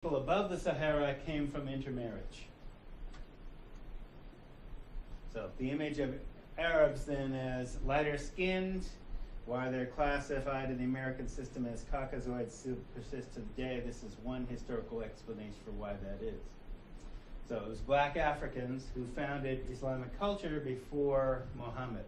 people above the Sahara came from intermarriage. So the image of Arabs then as lighter skinned, while they're classified in the American system as Caucasoids, still persist to today. This is one historical explanation for why that is. So it was black Africans who founded Islamic culture before Muhammad.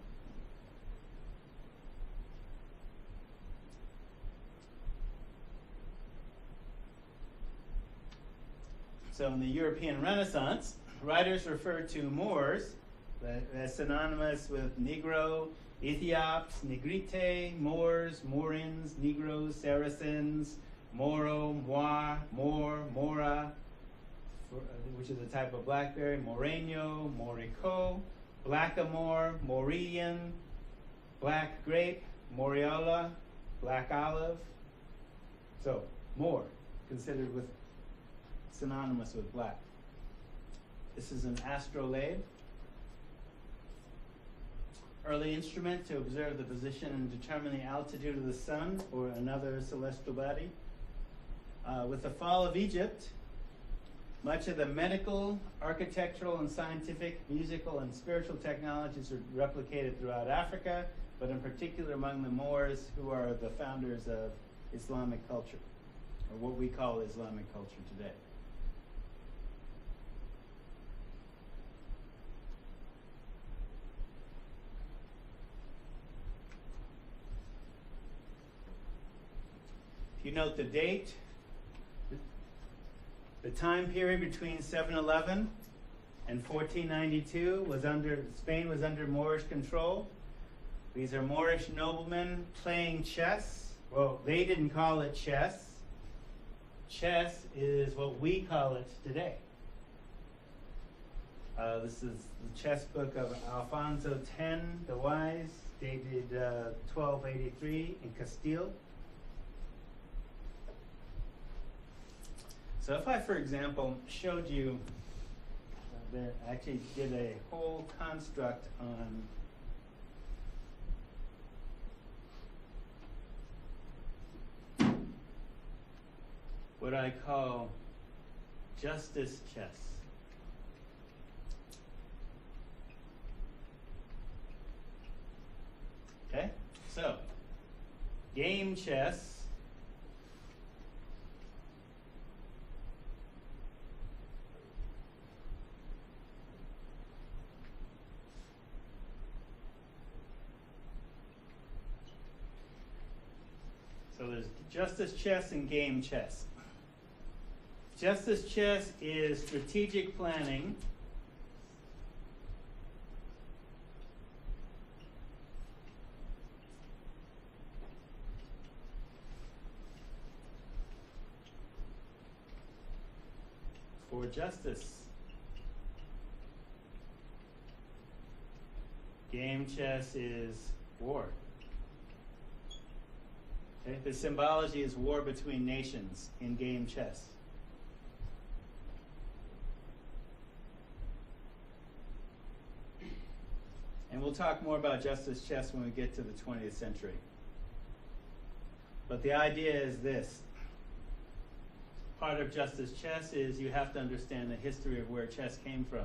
So in the European Renaissance, writers referred to Moors as synonymous with Negro, Ethiops, Negrite, Moors, Moorins, Negroes, Saracens, Moro, Moir, Moor, Mora, which is a type of blackberry, Moreno, Morico, Blackamoor, Morillion, black grape, Moriola, black olive. So, Moor, considered synonymous with black. This is an astrolabe, early instrument to observe the position and determine the altitude of the sun or another celestial body. With the fall of Egypt, much of the medical, architectural, and scientific, musical, and spiritual technologies are replicated throughout Africa, but in particular among the Moors, who are the founders of Islamic culture, or what we call Islamic culture today. If you note the date, the time period between 711 and 1492 Spain was under Moorish control. These are Moorish noblemen playing chess. Well, they didn't call it chess. Chess is what we call it today. This is the chess book of Alfonso X the Wise, dated 1283 in Castile. So if I, for example, showed you, I actually did a whole construct on what I call justice chess. Okay, so game chess So there's justice chess and game chess. Justice chess is strategic planning for justice. Game chess is war. Okay? The symbology is war between nations in game chess. And we'll talk more about justice chess when we get to the 20th century. But the idea is this. Part of justice chess is you have to understand the history of where chess came from.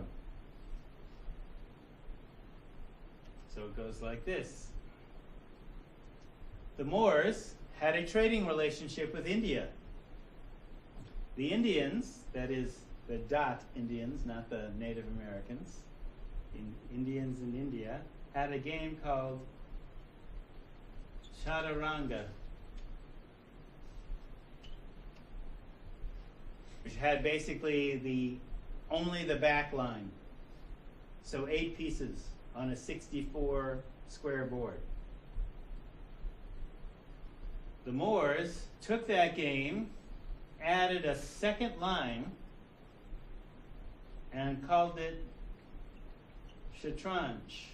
So it goes like this. The Moors had a trading relationship with India. The Indians, that is the Dot Indians, not the Native Americans, Indians in India, had a game called Chaturanga, which had basically only the back line. So 8 pieces on a 64 square board. The Moors took that game, added a second line, and called it Shatranj.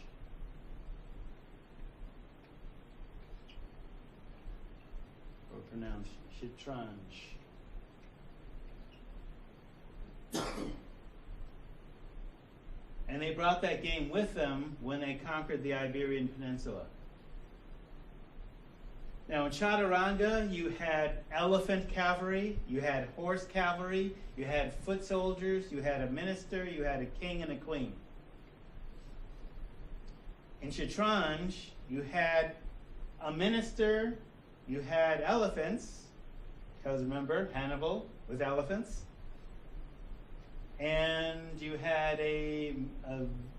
Or pronounced Shatranj. And they brought that game with them when they conquered the Iberian Peninsula. Now in Chaturanga, you had elephant cavalry, you had horse cavalry, you had foot soldiers, you had a minister, you had a king and a queen. In Shatranj, you had a minister, you had elephants, because remember, Hannibal with elephants, and you had a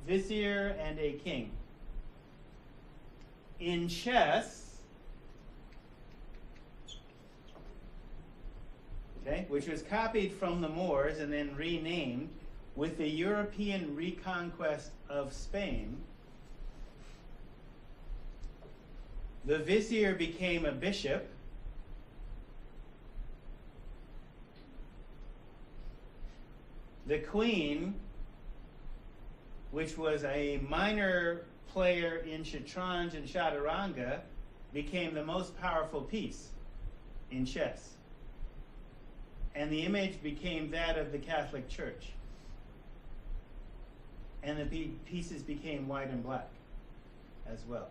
vizier and a king. In chess, okay, which was copied from the Moors and then renamed with the European reconquest of Spain, the vizier became a bishop, the queen, which was a minor player in Shatranj and Chaturanga, became the most powerful piece in chess. And the image became that of the Catholic Church. And the pieces became white and black as well.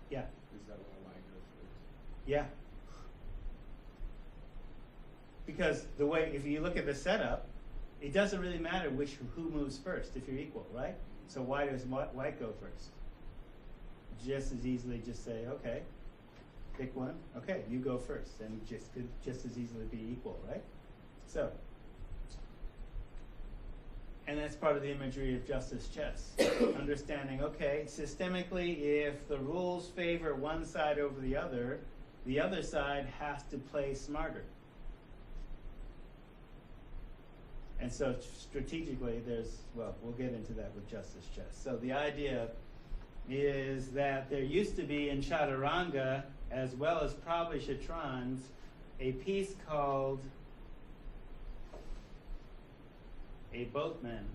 Yeah? Is that why white goes first? Yeah. Because the way, if you look at the setup, it doesn't really matter who moves first if you're equal, right? So why does white go first? Just as easily just say, okay, pick one. Okay, you go first, and could just as easily be equal, right? So, and that's part of the imagery of justice chess. Understanding, okay, systemically, if the rules favor one side over the other side has to play smarter. And so strategically, we'll get into that with justice chess. So the idea is that there used to be in Chaturanga, as well as probably Shatranj, a piece called a boatman.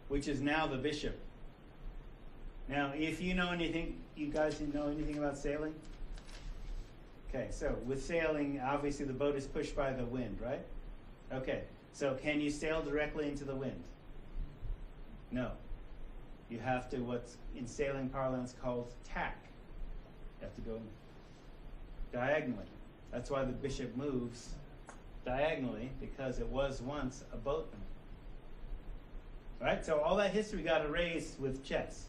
Which is now the bishop. Now, if you know anything, you guys know anything about sailing? Okay, so with sailing, obviously the boat is pushed by the wind, right? Okay, so can you sail directly into the wind? No. You have to, what's in sailing parlance called tack. You have to go diagonally. That's why the bishop moves diagonally, because it was once a boatman. Right? So all that history got erased with chess.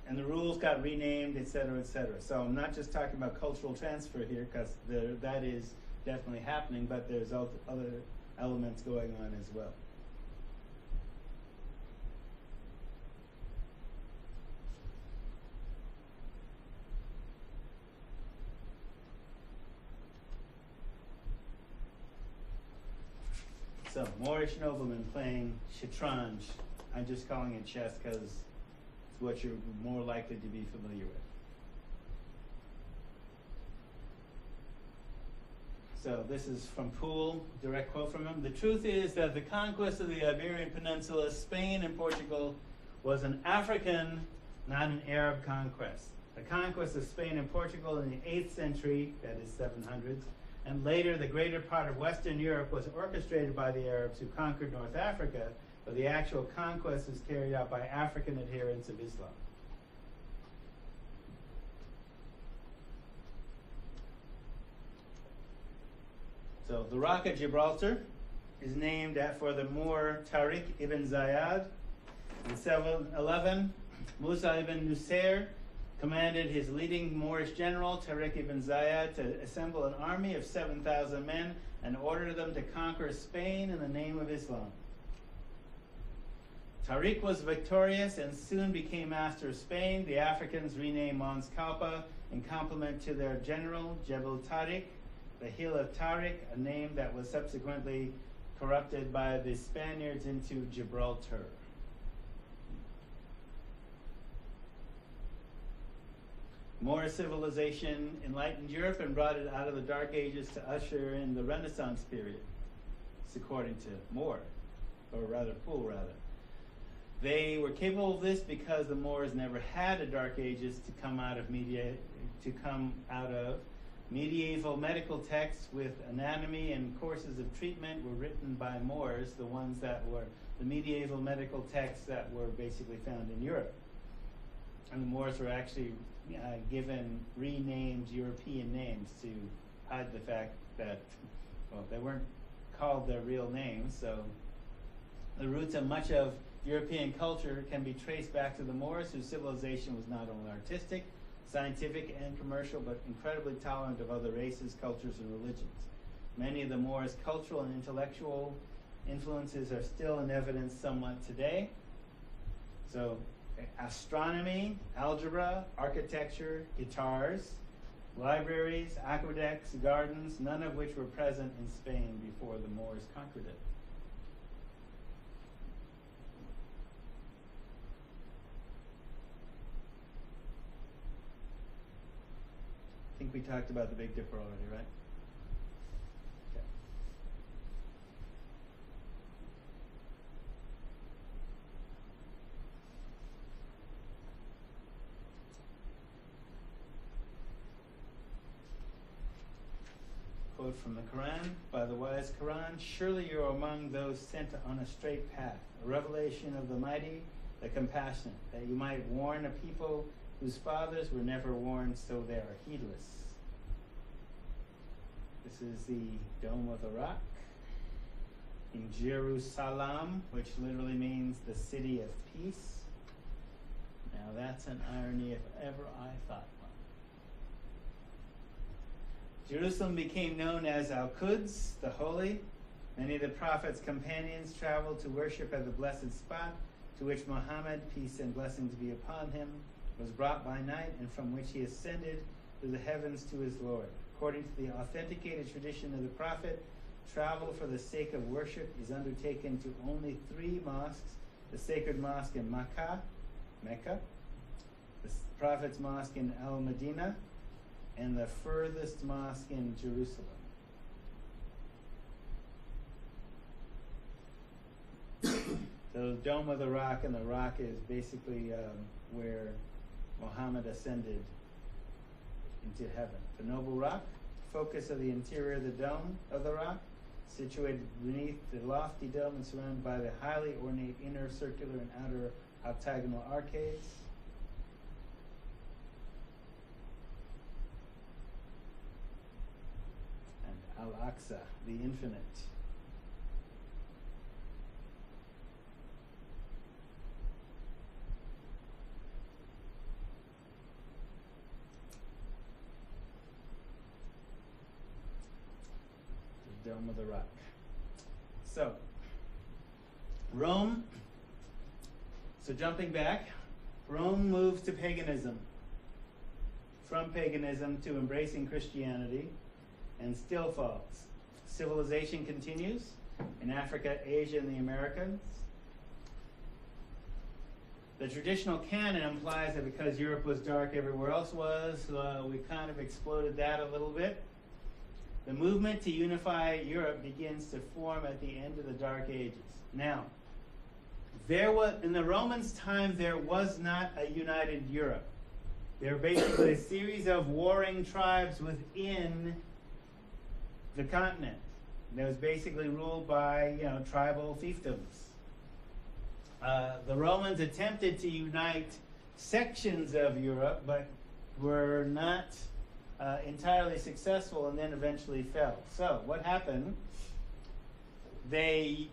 And the rules got renamed, et cetera, et cetera. So I'm not just talking about cultural transfer here, because that is definitely happening, but there's other elements going on as well. So, Moorish noblemen playing Shatranj. I'm just calling it chess because it's what you're more likely to be familiar with. So this is from Poole, direct quote from him. The truth is that the conquest of the Iberian Peninsula, Spain and Portugal, was an African, not an Arab conquest. The conquest of Spain and Portugal in the 8th century, that is 700s, and later the greater part of Western Europe was orchestrated by the Arabs who conquered North Africa, but the actual conquest was carried out by African adherents of Islam. So the Rock of Gibraltar is named for the Moor Tariq ibn Ziyad. In 711, Musa ibn Nusayr commanded his leading Moorish general, Tariq ibn Ziyad, to assemble an army of 7,000 men and order them to conquer Spain in the name of Islam. Tariq was victorious and soon became master of Spain. The Africans renamed Mons Calpa in compliment to their general, Jebel Tariq, the Hill of Tariq, a name that was subsequently corrupted by the Spaniards into Gibraltar. Moorish civilization enlightened Europe and brought it out of the Dark Ages to usher in the Renaissance period. It's according to Moore, or rather Poole, rather. They were capable of this because the Moors never had a Dark Ages to come out of Medieval medical texts with anatomy and courses of treatment were written by Moors, the ones that were the medieval medical texts that were basically found in Europe. And the Moors were actually given renamed European names to hide the fact that, well, they weren't called their real names. So the roots of much of European culture can be traced back to the Moors, whose civilization was not only artistic, scientific, and commercial, but incredibly tolerant of other races, cultures, and religions. Many of the Moors' cultural and intellectual influences are still in evidence somewhat today. So astronomy, algebra, architecture, guitars, libraries, aqueducts, gardens, none of which were present in Spain before the Moors conquered it. I think we talked about the Big Dipper already, right? Okay. Quote from the Quran, by the wise Quran, surely you are among those sent on a straight path, a revelation of the mighty, the compassionate, that you might warn a people whose fathers were never warned, so they are heedless. This is the Dome of the Rock in Jeru, Salaam, which literally means the city of peace. Now that's an irony if ever I thought one. Jerusalem became known as Al-Quds, the Holy. Many of the Prophet's companions traveled to worship at the blessed spot, to which Muhammad, peace and blessings be upon him, was brought by night, and from which he ascended to the heavens to his Lord. According to the authenticated tradition of the Prophet, travel for the sake of worship is undertaken to only 3 mosques: the sacred mosque in Mecca, the Prophet's mosque in Al-Medina, and the furthest mosque in Jerusalem. So the Dome of the Rock, and the rock is basically where Muhammad ascended into heaven. The noble rock, focus of the interior of the dome of the rock, situated beneath the lofty dome and surrounded by the highly ornate inner circular and outer octagonal arcades. And Al-Aqsa, the infinite. Dome of the Rock. So, Rome, so jumping back, Rome moves to paganism, from paganism to embracing Christianity, and still falls. Civilization continues in Africa, Asia, and the Americas. The traditional canon implies that because Europe was dark, everywhere else was. We kind of exploded that a little bit. The movement to unify Europe begins to form at the end of the Dark Ages. Now, in the Romans' time, there was not a united Europe. There were basically a series of warring tribes within the continent that was basically ruled by, tribal fiefdoms. The Romans attempted to unite sections of Europe, but were not entirely successful, and then eventually fell. So what happened? During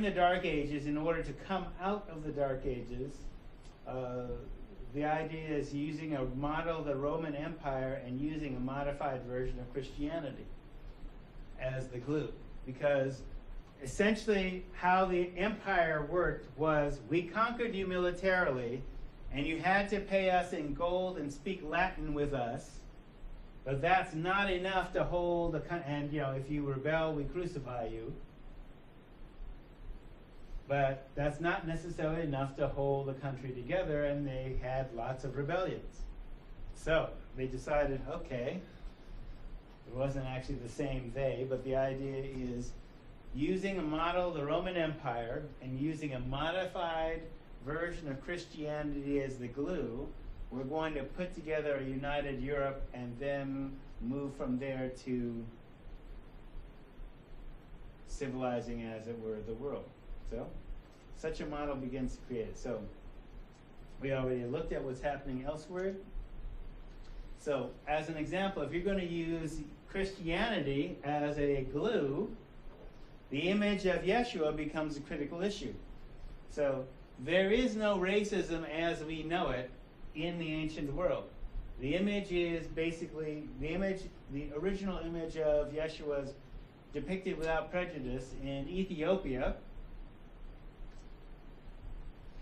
the Dark Ages, in order to come out of the Dark Ages, the idea is using a model of the Roman Empire and using a modified version of Christianity as the glue. Because essentially how the empire worked was, we conquered you militarily, and you had to pay us in gold and speak Latin with us, but that's not enough to hold and if you rebel, we crucify you. But that's not necessarily enough to hold the country together, and they had lots of rebellions. So they decided, okay, it wasn't actually the same but the idea is using a model of the Roman Empire and using a modified version of Christianity as the glue, we're going to put together a united Europe and then move from there to civilizing, as it were, the world. So, such a model begins to create it. So, we already looked at what's happening elsewhere. So, as an example, if you're going to use Christianity as a glue, the image of Yeshua becomes a critical issue. So, there is no racism as we know it in the ancient world. The image is basically, the original image of Yeshua is depicted without prejudice in Ethiopia,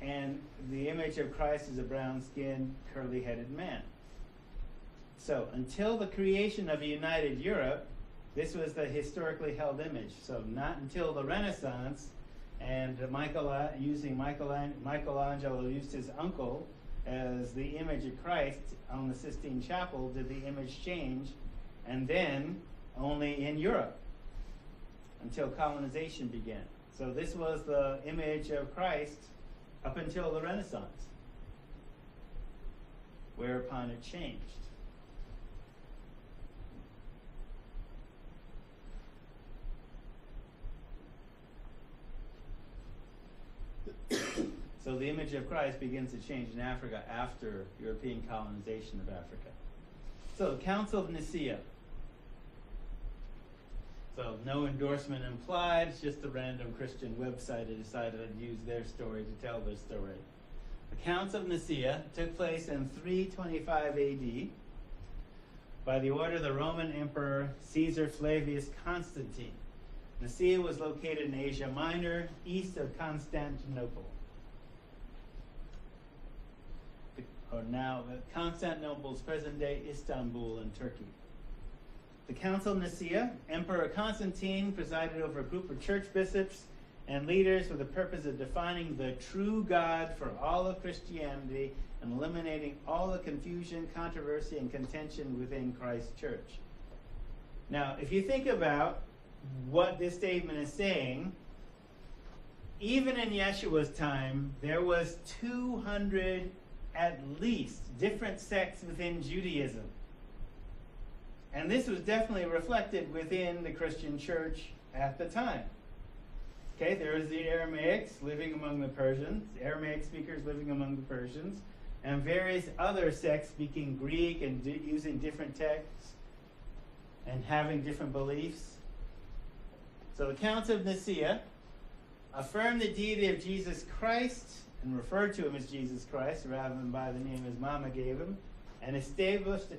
and the image of Christ is a brown-skinned, curly-headed man. So, until the creation of a united Europe, this was the historically held image. So, not until the Renaissance, and Michelangelo used his uncle as the image of Christ on the Sistine Chapel, did the image change, and then only in Europe until colonization began. So this was the image of Christ up until the Renaissance, whereupon it changed. So the image of Christ begins to change in Africa after European colonization of Africa. So the Council of Nicea. So no endorsement implied, it's just a random Christian website that decided to use their story to tell their story. The Council of Nicea took place in 325 AD by the order of the Roman Emperor Caesar Flavius Constantine. Nicea was located in Asia Minor, east of Constantinople. Now Constantinople's present-day Istanbul in Turkey. The Council of Nicea, Emperor Constantine presided over a group of church bishops and leaders for the purpose of defining the true God for all of Christianity and eliminating all the confusion, controversy, and contention within Christ's church. Now, if you think about what this statement is saying, even in Yeshua's time, there was 200 at least different sects within Judaism. And this was definitely reflected within the Christian church at the time. Okay, there was the Aramaics living among the Persians, Aramaic speakers living among the Persians, and various other sects speaking Greek and using different texts and having different beliefs. So the Council of Nicea affirmed the deity of Jesus Christ and referred to him as Jesus Christ rather than by the name his mama gave him, and established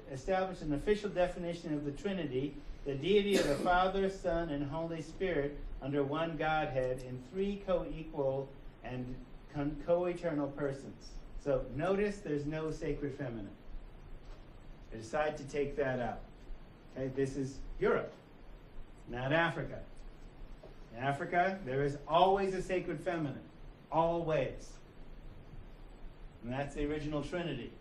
an official definition of the Trinity, the deity of the Father, Son, and Holy Spirit under one Godhead in three co-equal and co-eternal persons. So notice there's no sacred feminine. They decide to take that out. Okay, this is Europe, not Africa. In Africa, there is always a sacred feminine. Always. And that's the original Trinity.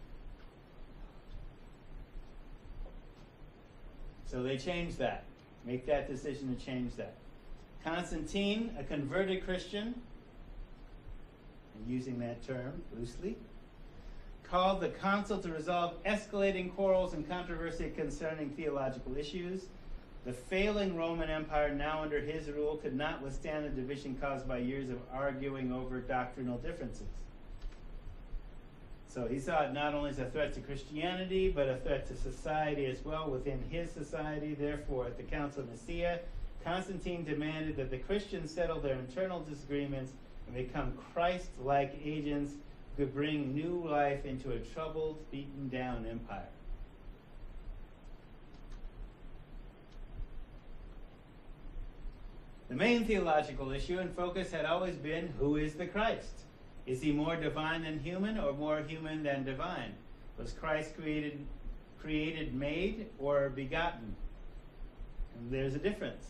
So they changed that. Make that decision to change that. Constantine, a converted Christian, and using that term loosely, called the council to resolve escalating quarrels and controversy concerning theological issues. The failing Roman Empire, now under his rule, could not withstand the division caused by years of arguing over doctrinal differences. So he saw it not only as a threat to Christianity, but a threat to society as well within his society. Therefore, at the Council of Nicea, Constantine demanded that the Christians settle their internal disagreements and become Christ-like agents who could bring new life into a troubled, beaten-down empire. The main theological issue and focus had always been, who is the Christ? Is he more divine than human or more human than divine? Was Christ created, made, or begotten? And there's a difference,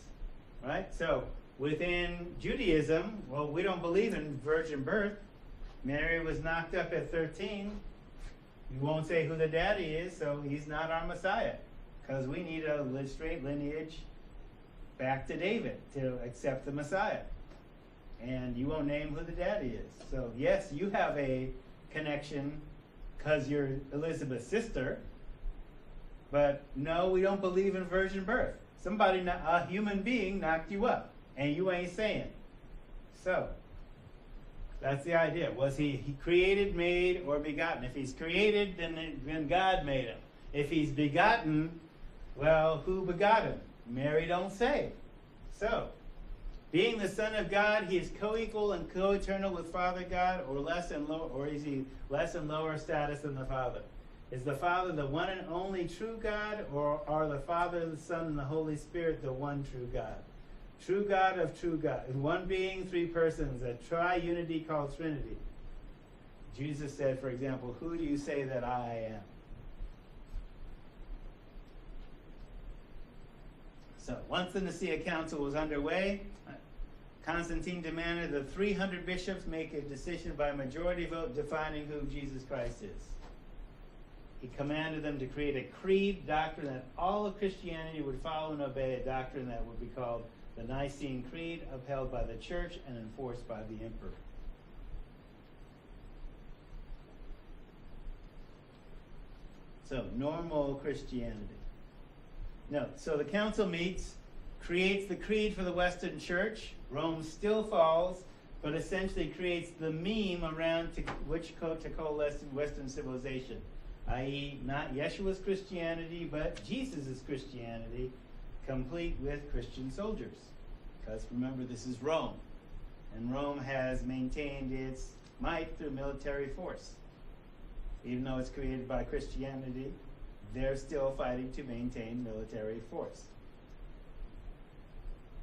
right? So within Judaism, well, we don't believe in virgin birth. Mary was knocked up at 13. You won't say who the daddy is, so he's not our Messiah, because we need a straight lineage back to David to accept the Messiah. And you won't name who the daddy is. So yes, you have a connection because you're Elizabeth's sister. But no, we don't believe in virgin birth. Somebody, a human being, knocked you up, and you ain't saying. So, that's the idea. Was he created, made, or begotten? If he's created, then God made him. If he's begotten, well, who begot him? Mary don't say. So, being the Son of God, he is co-equal and co-eternal with Father God, or is he less and lower status than the Father? Is the Father the one and only true God, or are the Father, the Son, and the Holy Spirit the one true God? True God of true God. One being, three persons, a tri-unity called Trinity. Jesus said, for example, who do you say that I am? So, once the Nicea Council was underway, Constantine demanded that 300 bishops make a decision by majority vote defining who Jesus Christ is. He commanded them to create a creed doctrine that all of Christianity would follow and obey, a doctrine that would be called the Nicene Creed, upheld by the Church and enforced by the Emperor. So, normal Christianity. No, so the council meets, creates the creed for the Western Church. Rome still falls, but essentially creates the meme around which to coalesce in Western civilization, i.e. not Yeshua's Christianity, but Jesus' Christianity, complete with Christian soldiers. Because remember, this is Rome, and Rome has maintained its might through military force. Even though it's created by Christianity, they're still fighting to maintain military force.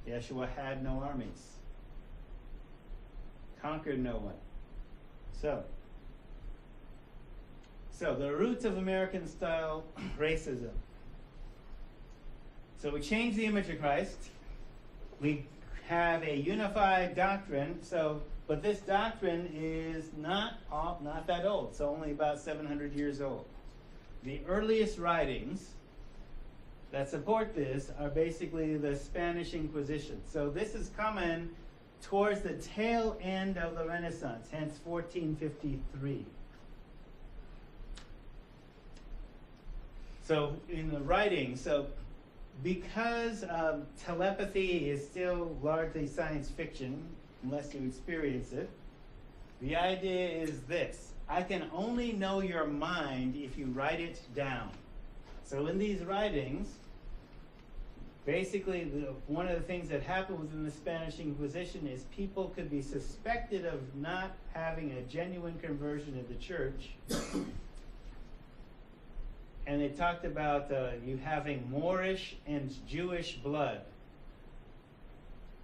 Yeshua had no armies, conquered no one. So the roots of American-style racism. So we change the image of Christ. We have a unified doctrine. But this doctrine is not that old. It's only about 700 years old. The earliest writings that support this are basically the Spanish Inquisition. So this is coming towards the tail end of the Renaissance, hence 1453. So in the writing, because telepathy is still largely science fiction, unless you experience it, the idea is this: I can only know your mind if you write it down. So in these writings, basically one of the things that happened within the Spanish Inquisition is people could be suspected of not having a genuine conversion of the church. And they talked about you having Moorish and Jewish blood.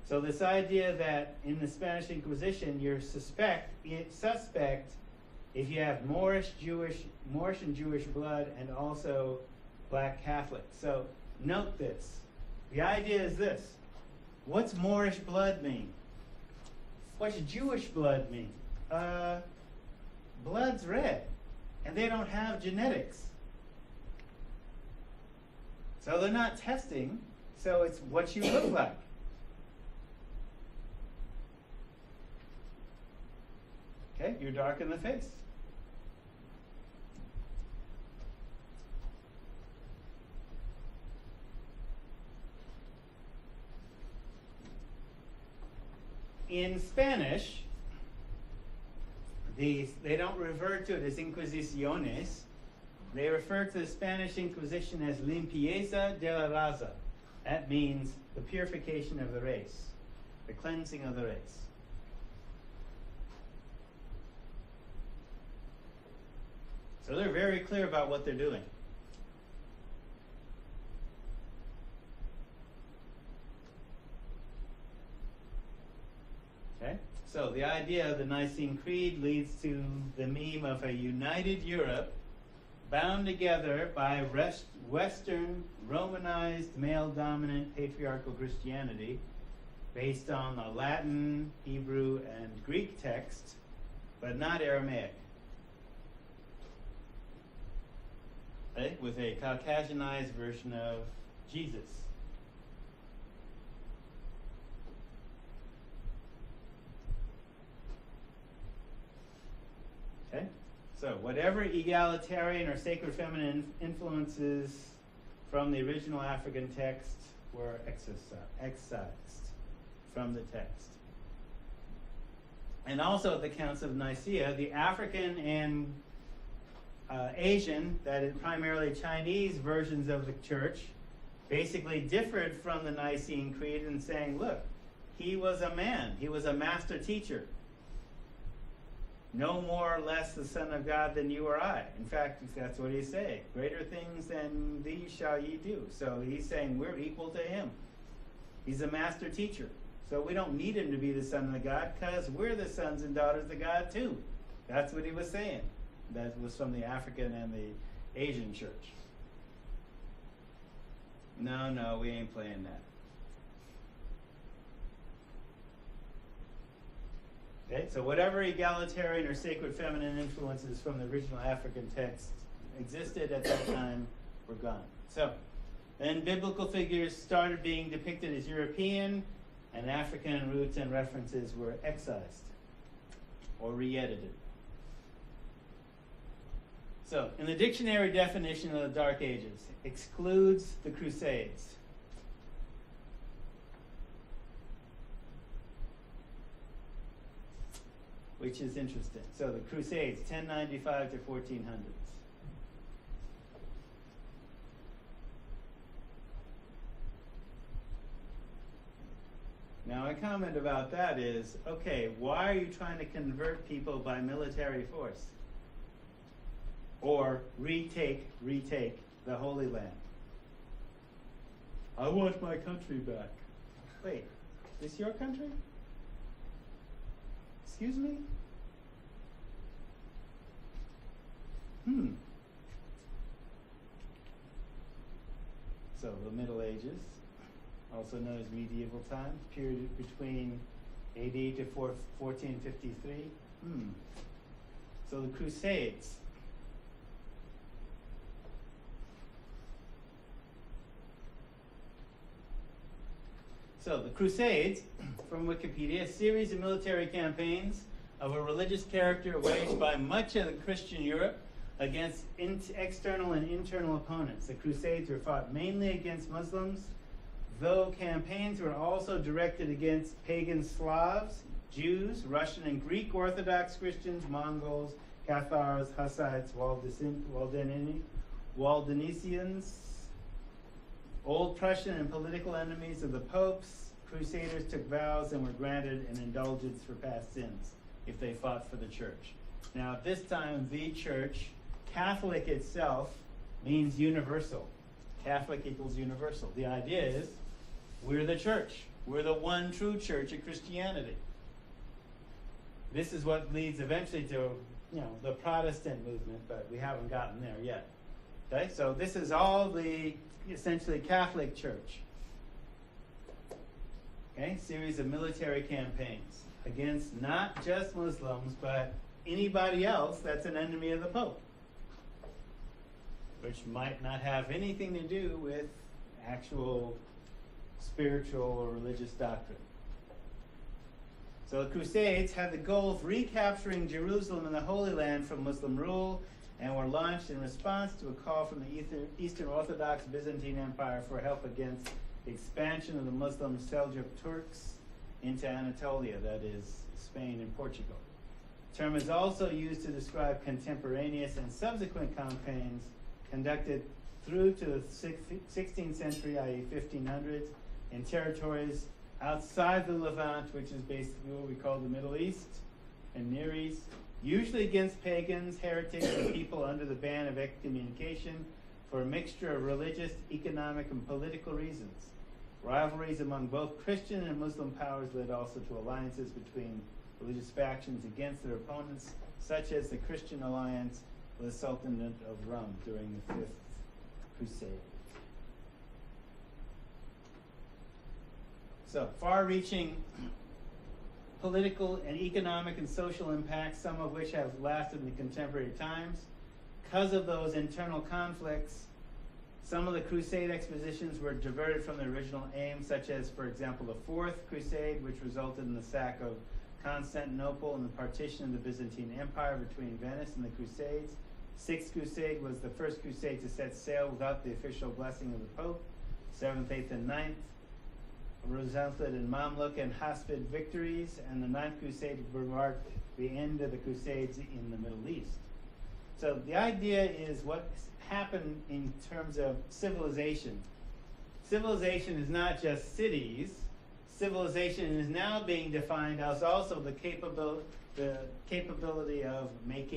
So this idea that in the Spanish Inquisition, you're suspect if you have Moorish and Jewish blood, and also Black Catholic. So note this. The idea is this: what's Moorish blood mean? What's Jewish blood mean? Blood's red, and they don't have genetics. So they're not testing, so it's what you look like. Okay, you're dark in the face. In Spanish, they don't refer to it as Inquisiciones. They refer to the Spanish Inquisition as limpieza de la raza. That means the purification of the race, the cleansing of the race. So they're very clear about what they're doing. Okay? So the idea of the Nicene Creed leads to the meme of a united Europe bound together by Western, Romanized, male-dominant, patriarchal Christianity based on the Latin, Hebrew, and Greek text, but not Aramaic. Okay? With a Caucasianized version of Jesus. Okay? So whatever egalitarian or sacred feminine influences from the original African text were excised from the text. And also at the Council of Nicea, the African and Asian, that is primarily Chinese versions of the church, basically differed from the Nicene Creed in saying, look, he was a man, he was a master teacher. No more or less the Son of God than you or I. In fact, that's what he's saying. Greater things than these shall ye do. So he's saying we're equal to him. He's a master teacher. So we don't need him to be the Son of God because we're the sons and daughters of God too. That's what he was saying. That was from the African and the Asian church. No, we ain't playing that. Okay, so whatever egalitarian or sacred feminine influences from the original African text existed at that time were gone. So then biblical figures started being depicted as European, and African roots and references were excised or re-edited. So, in the dictionary definition of the Dark Ages, excludes the Crusades. Which is interesting. So the Crusades, 1095 to 1400s. Now, a comment about that is, okay, why are you trying to convert people by military force? Or retake the Holy Land? I want my country back. Wait, is this your country? Excuse me? So the Middle Ages, also known as medieval times, period between AD to 1453. So the Crusades. So the Crusades, from Wikipedia, a series of military campaigns of a religious character waged by much of the Christian Europe against external and internal opponents. The Crusades were fought mainly against Muslims, though campaigns were also directed against pagan Slavs, Jews, Russian and Greek Orthodox Christians, Mongols, Cathars, Hussites, Waldenesians, Old Prussian and political enemies of the popes. Crusaders took vows and were granted an indulgence for past sins if they fought for the church. Now, at this time, the church, Catholic itself, means universal. Catholic equals universal. The idea is we're the church. We're the one true church of Christianity. This is what leads eventually to, the Protestant movement, but we haven't gotten there yet. Okay, so this is all the essentially Catholic Church. Okay, series of military campaigns against not just Muslims, but anybody else that's an enemy of the Pope, which might not have anything to do with actual spiritual or religious doctrine. So the Crusades had the goal of recapturing Jerusalem and the Holy Land from Muslim rule, and were launched in response to a call from the Eastern Orthodox Byzantine Empire for help against the expansion of the Muslim Seljuk Turks into Anatolia, that is, Spain and Portugal. The term is also used to describe contemporaneous and subsequent campaigns conducted through to the 16th century, i.e. 1500s, in territories outside the Levant, which is basically what we call the Middle East and Near East, usually against pagans, heretics, and people under the ban of excommunication for a mixture of religious, economic, and political reasons. Rivalries among both Christian and Muslim powers led also to alliances between religious factions against their opponents, such as the Christian alliance with the Sultanate of Rum during the Fifth Crusade. So, far-reaching political and economic and social impacts, some of which have lasted in contemporary times. Because of those internal conflicts, some of the Crusade expositions were diverted from their original aim, such as, for example, the Fourth Crusade, which resulted in the sack of Constantinople and the partition of the Byzantine Empire between Venice and the Crusades. Sixth Crusade was the first crusade to set sail without the official blessing of the Pope. Seventh, eighth, and ninth resulted in Mamluk and Hafsid victories, and the Ninth Crusade marked the end of the Crusades in the Middle East. So the idea is what happened in terms of civilization. Civilization is not just cities. Civilization is now being defined as also the capability of making